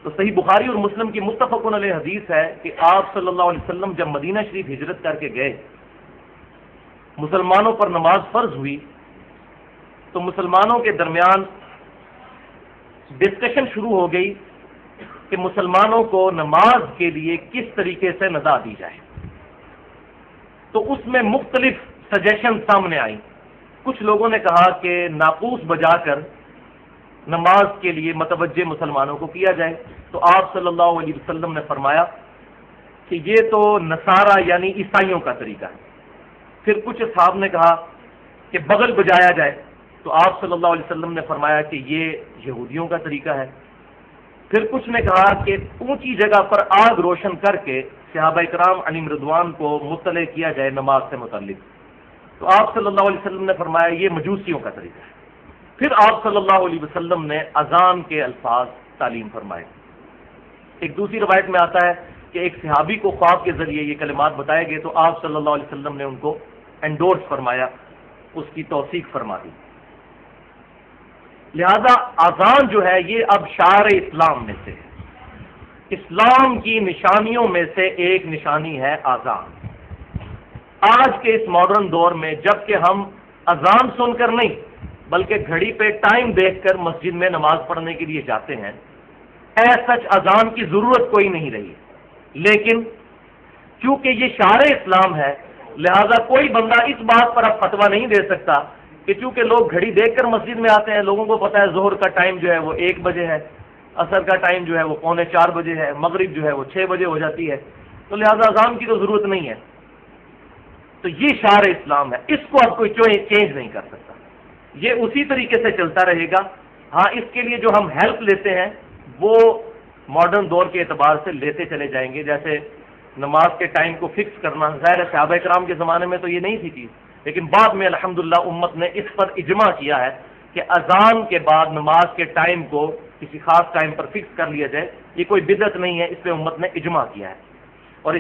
تو صحیح بخاری اور مسلم کی متفق علیہ حدیث ہے کہ آپ صلی اللہ علیہ وسلم جب مدینہ شریف ہجرت کر کے گئے، مسلمانوں پر نماز فرض ہوئی، تو مسلمانوں کے درمیان ڈسکشن شروع ہو گئی کہ مسلمانوں کو نماز کے لیے کس طریقے سے ندا دی جائے۔ تو اس میں مختلف سجیشن سامنے آئی۔ کچھ لوگوں نے کہا کہ ناقوس بجا کر نماز کے لیے متوجہ مسلمانوں کو کیا جائے، تو آپ صلی اللہ علیہ وسلم نے فرمایا کہ یہ تو نصارہ یعنی عیسائیوں کا طریقہ ہے۔ پھر کچھ اصحاب نے کہا کہ بغل بجایا جائے، تو آپ صلی اللہ علیہ وسلم نے فرمایا کہ یہ یہودیوں کا طریقہ ہے۔ پھر کچھ نے کہا کہ اونچی جگہ پر آگ روشن کر کے صحابہ کرام علیہم رضوان کو مطلع کیا جائے نماز سے متعلق، تو آپ صلی اللہ علیہ وسلم نے فرمایا یہ مجوسیوں کا طریقہ ہے۔ پھر آپ صلی اللہ علیہ وسلم نے اذان کے الفاظ تعلیم فرمائے۔ ایک دوسری روایت میں آتا ہے کہ ایک صحابی کو خواب کے ذریعے یہ کلمات بتائے گئے، تو آپ صلی اللہ علیہ وسلم نے ان کو انڈورس فرمایا، اس کی توثیق فرما دی۔ لہذا اذان جو ہے یہ اب شعائر اسلام میں سے ہے، اسلام کی نشانیوں میں سے ایک نشانی ہے اذان۔ آج کے اس ماڈرن دور میں جب کہ ہم اذان سن کر نہیں بلکہ گھڑی پہ ٹائم دیکھ کر مسجد میں نماز پڑھنے کے لیے جاتے ہیں، سچ اذان کی ضرورت کوئی نہیں رہی، لیکن کیونکہ یہ شعائر اسلام ہے لہذا کوئی بندہ اس بات پر اب فتویٰ نہیں دے سکتا کہ چونکہ لوگ گھڑی دیکھ کر مسجد میں آتے ہیں، لوگوں کو پتہ ہے ظہر کا ٹائم جو ہے وہ 1 بجے ہے، عصر کا ٹائم جو ہے وہ 3:45 بجے ہے، مغرب جو ہے وہ 6 بجے ہو جاتی ہے، تو لہذا اذان کی تو ضرورت نہیں ہے۔ تو یہ شعائر اسلام ہے، اس کو اب کوئی چینج نہیں کر سکتا، یہ اسی طریقے سے چلتا رہے گا۔ ہاں اس کے لیے جو ہم ہیلپ لیتے ہیں وہ ماڈرن دور کے اعتبار سے لیتے چلے جائیں گے، جیسے نماز کے ٹائم کو فکس کرنا، ظاہر ہے صحابہ کرام کے زمانے میں تو یہ نہیں تھی چیز، لیکن بعد میں الحمدللہ امت نے اس پر اجماع کیا ہے کہ اذان کے بعد نماز کے ٹائم کو کسی خاص ٹائم پر فکس کر لیا جائے، یہ کوئی بدعت نہیں ہے، اس پہ امت نے اجماع کیا ہے۔ اور